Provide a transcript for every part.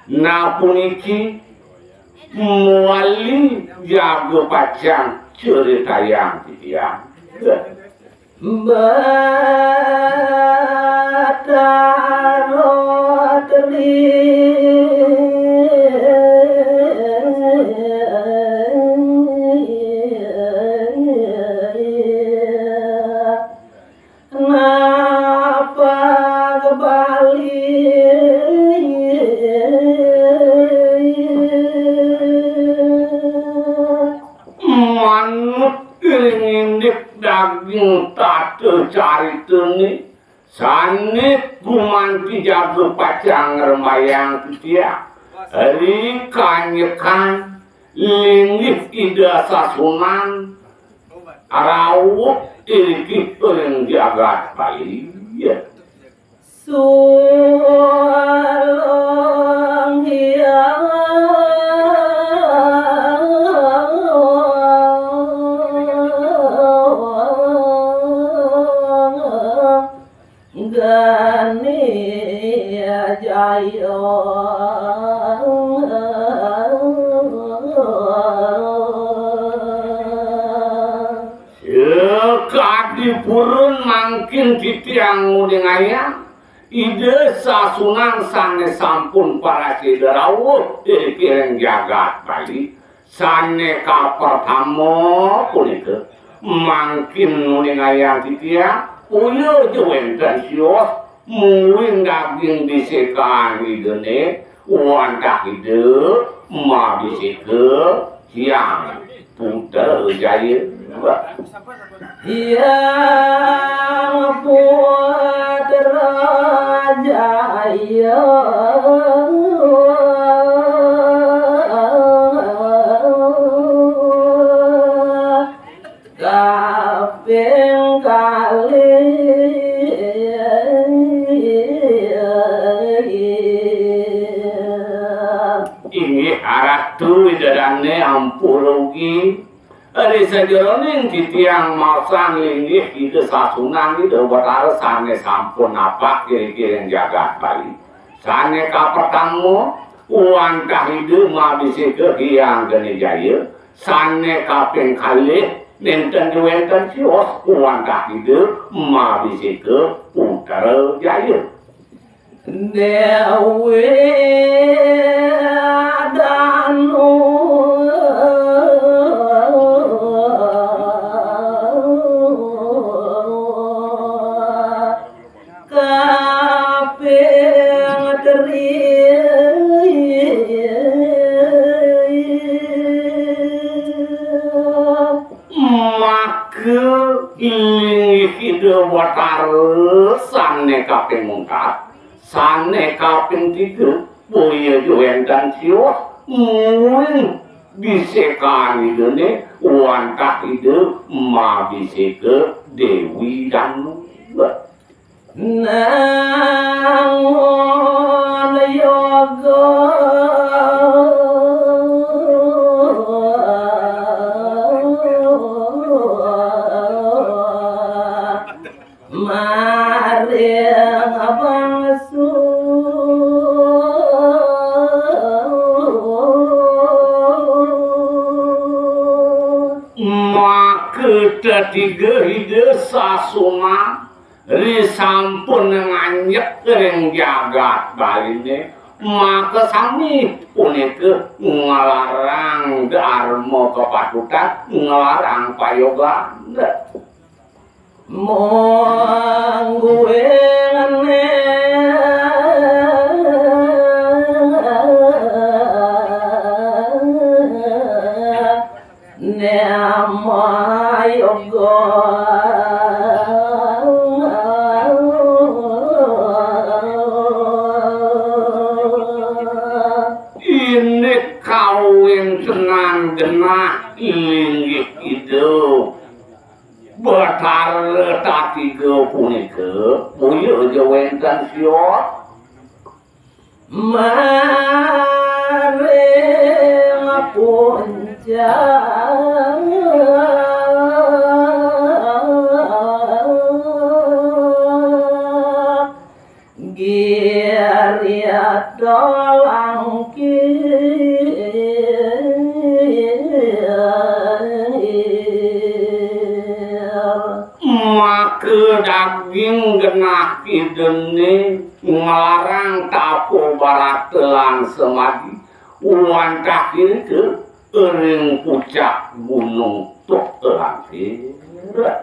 Napuniki muali jago pacang cerita yang dia daging tata cari teni sanit gumanti jago pacang remayang dia hari kanyekan linggih ida sasunan arawuk irikit yang jagat bali sulang hiang purun mangkin titiang mudengaya ide sasunan sane sampun para cederawuh kireng jagat bali sane ka pertama punika mangkin mudengaya titiang uyo jewenten sios muing daging disekan idene wantah ide ma diseke siang puter jaya yang putra jaya kaping kali ini aratu idadane ampurugi ari sajeroning titiang masan linggih ide sasunan ide watara sane sampun apa kira-kira jagat bali sane kapertamu wantah ide mabisi ke hiang geni jaya sane kaping kalih nenten diwenten sios wantah ide mabisi ke putra jaya dewe danu watara sane kaping mungkat sane kaping tiga boya jowentan sios muing bisekan idene wantah ide ma biseke Dewi Danu nangon yoga ketiga ide sasuna risampun nganyek ring jagat baline maka sami punika ngelarang dharma kepatutan ngelarang payoga mo tetapi ke punika punya aja wenten siot mare ngapunjang giariat dolang maka daging genah kidene ngelarang tapo barat telang semadi wantah kiri ke ering puncak gunung tok telang kira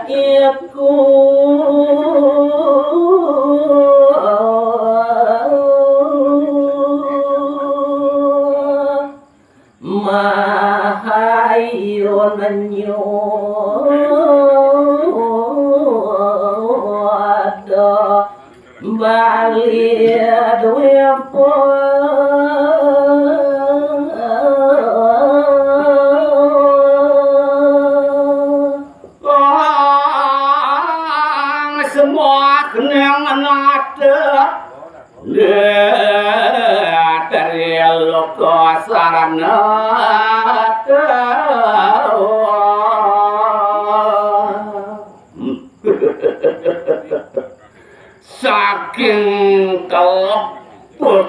rakyatku mahayun menyuada baliad wepo semua kenang nate dari loko sarana saking kelep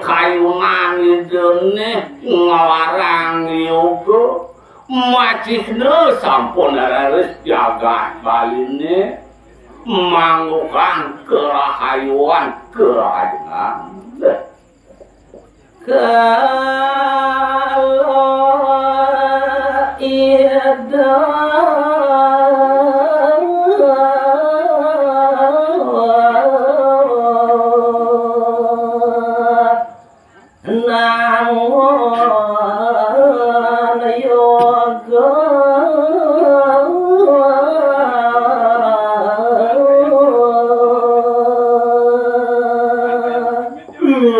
kayunan idene ngelarang yoga macihne sampun harus jagat baline manggukan kerahayuan kerajangan kalau ida nangon yoga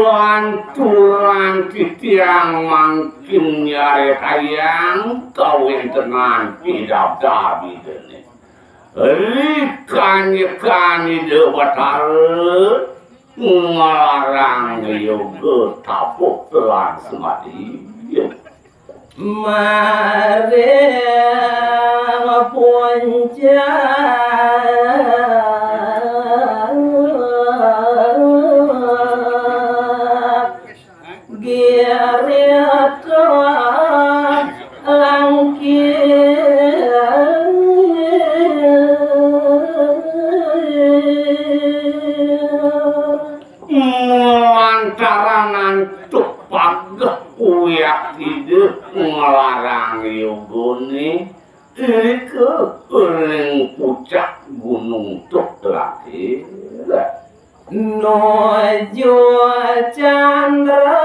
lanturan titiang mangkin nyare kayang kawin tenan tidak dabi dene rikani de batare ngelarang yoga tapuk telan semadi mare ngapunjang giariat lantaran antuk pageh uyak hidup ngelarang yogone ke ring puncak gunung tok terakhir nojo chandra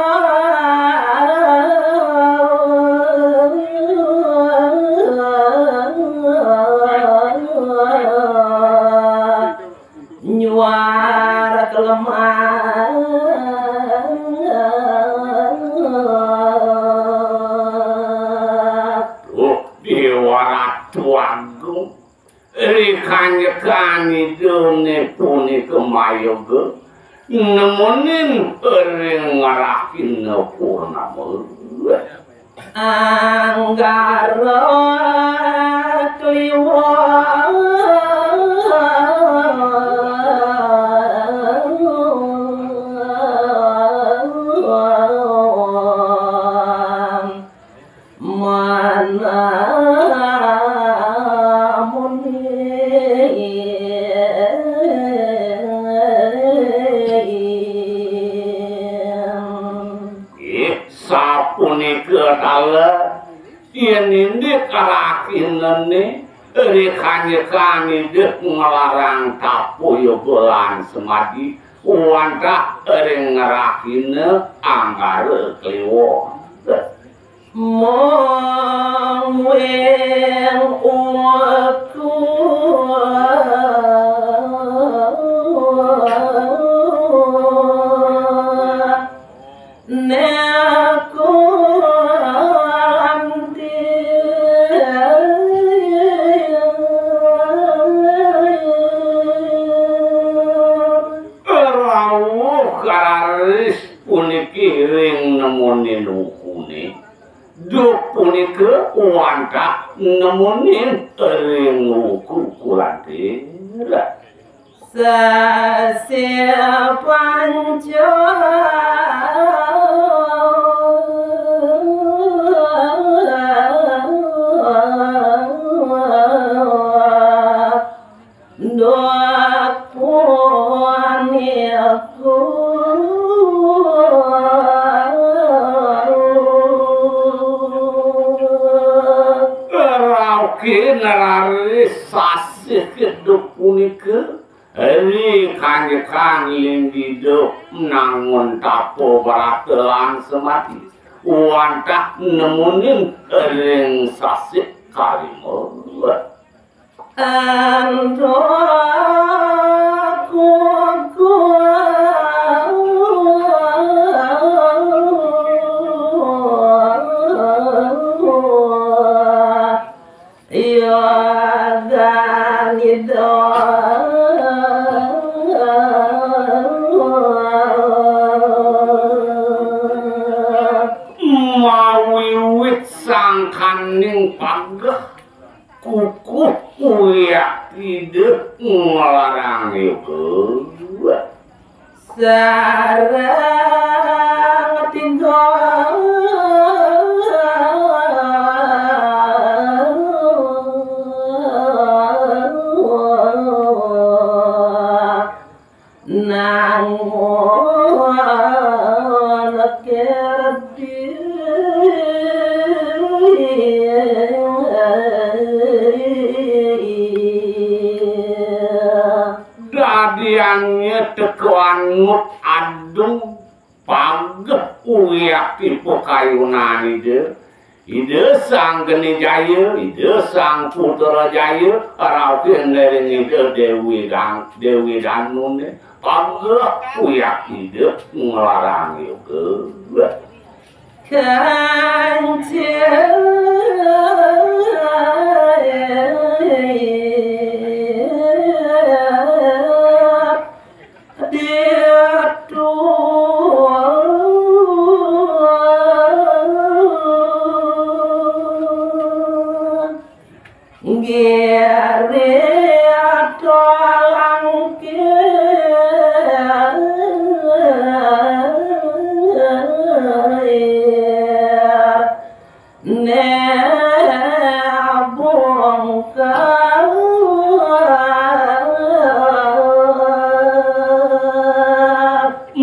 nyuara kelemah dewa ratu agung rikanya dene punika mayoga nemonin ring ngarakin purnama anggara kliwang mana sapunika kala yen indik karakinane rikanya dek ngelarang tapo yogolan semadi wantah ring ngerakine anggara kliwa mong weng uaku ne เ punika wantah nemunin ring ukuran tira Sasya panca sasih hidup punika hari kanjekan linggidup nangun tapo baratelan semati wantah nemunin ring sasih kalimur ando mawiwit sangkaning pagah kuku uyak tidak ngelarang itu sarang tinggal dadiannya tekuan mut adung pagah uyak tipu kayunan ide sang geni jaya ide sang putra jaya araukin dari ide dewi danun pagah uyak ide ngelarang itu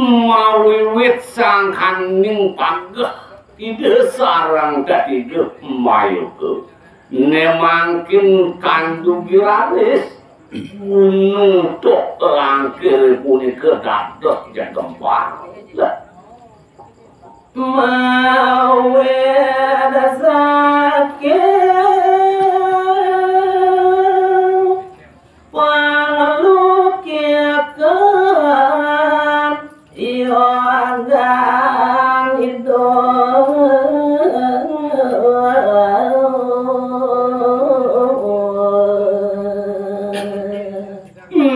mawiwit sangkaning pagah ide sarang katiga mayuke nemangkin kandugi laris nutuk langkir punika dados jagempar mawe dasake pangalukiakan iwagan itu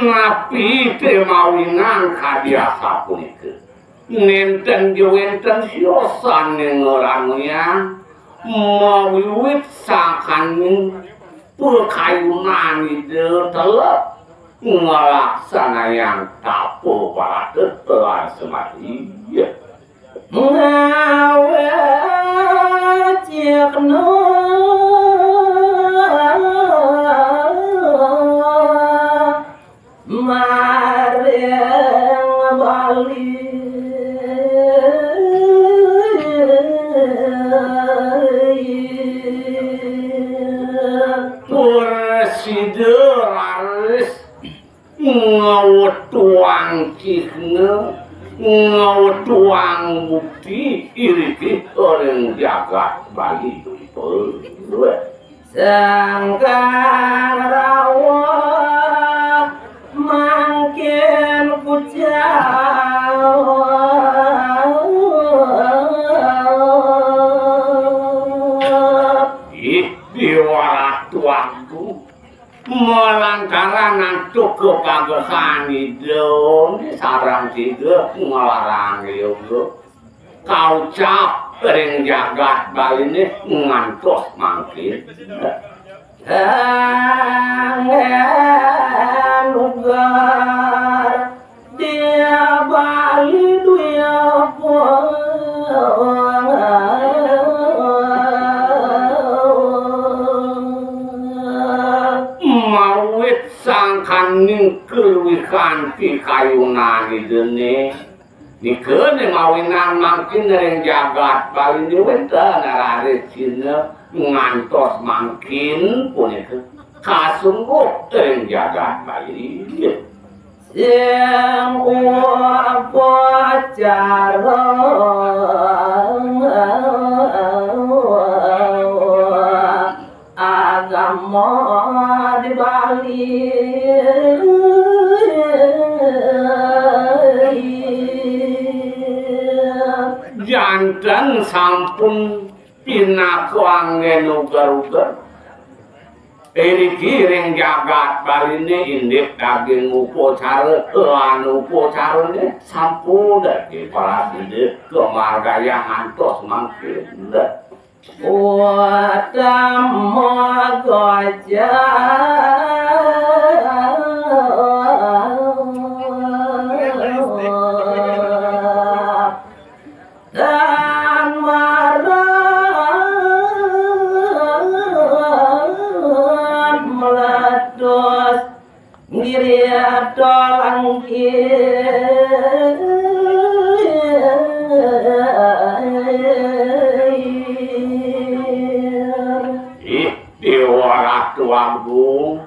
napi temawingan kadiasa punika nenten diwenten siosan ngorangnya mawiwit sangkaning perkayunan ide telep ngelaksanayan tapo para tetelan semati ngawe cikno mareng bali Persideraris ngawutuang cihne ngawutuang bukti iriki orang jagat bali sangkan rawa mangkin pucau diwaraktuanku melangkaran nantuk ke pagahan hidung sarang tiga ngelarang itu kau cap ring jagat baline ngantos mangkin nugar dia bali duya mawit sangkan ningkel wikanti kayunan idene dikeun mawinan mangkin ring jagat baline wenten arare cina ngantos mangkin punika kasungguh ring jagat baline yang apa cara agama di Bali janten sampun pinakuangen ugar-ugar ring jagat baline indek daging upacara anu upacarane sampun dadi para sidek kemargaya ngantos mangkin Watamo goja dan marah meletus diri dolang Agung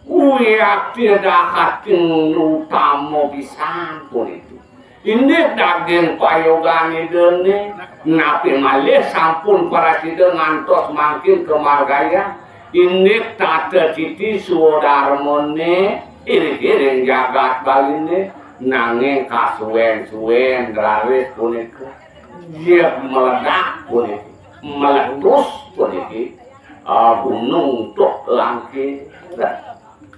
uyak tidak hating utama pisan pun itu ini daging payogan idene napi malih sampun para sida ngantos mangkin kemargaya ini tata titi sudarmone iring-iring jagat baline nanging kasuwen-suwen drawis punika dia meledak punika meletus punika gunung tok langke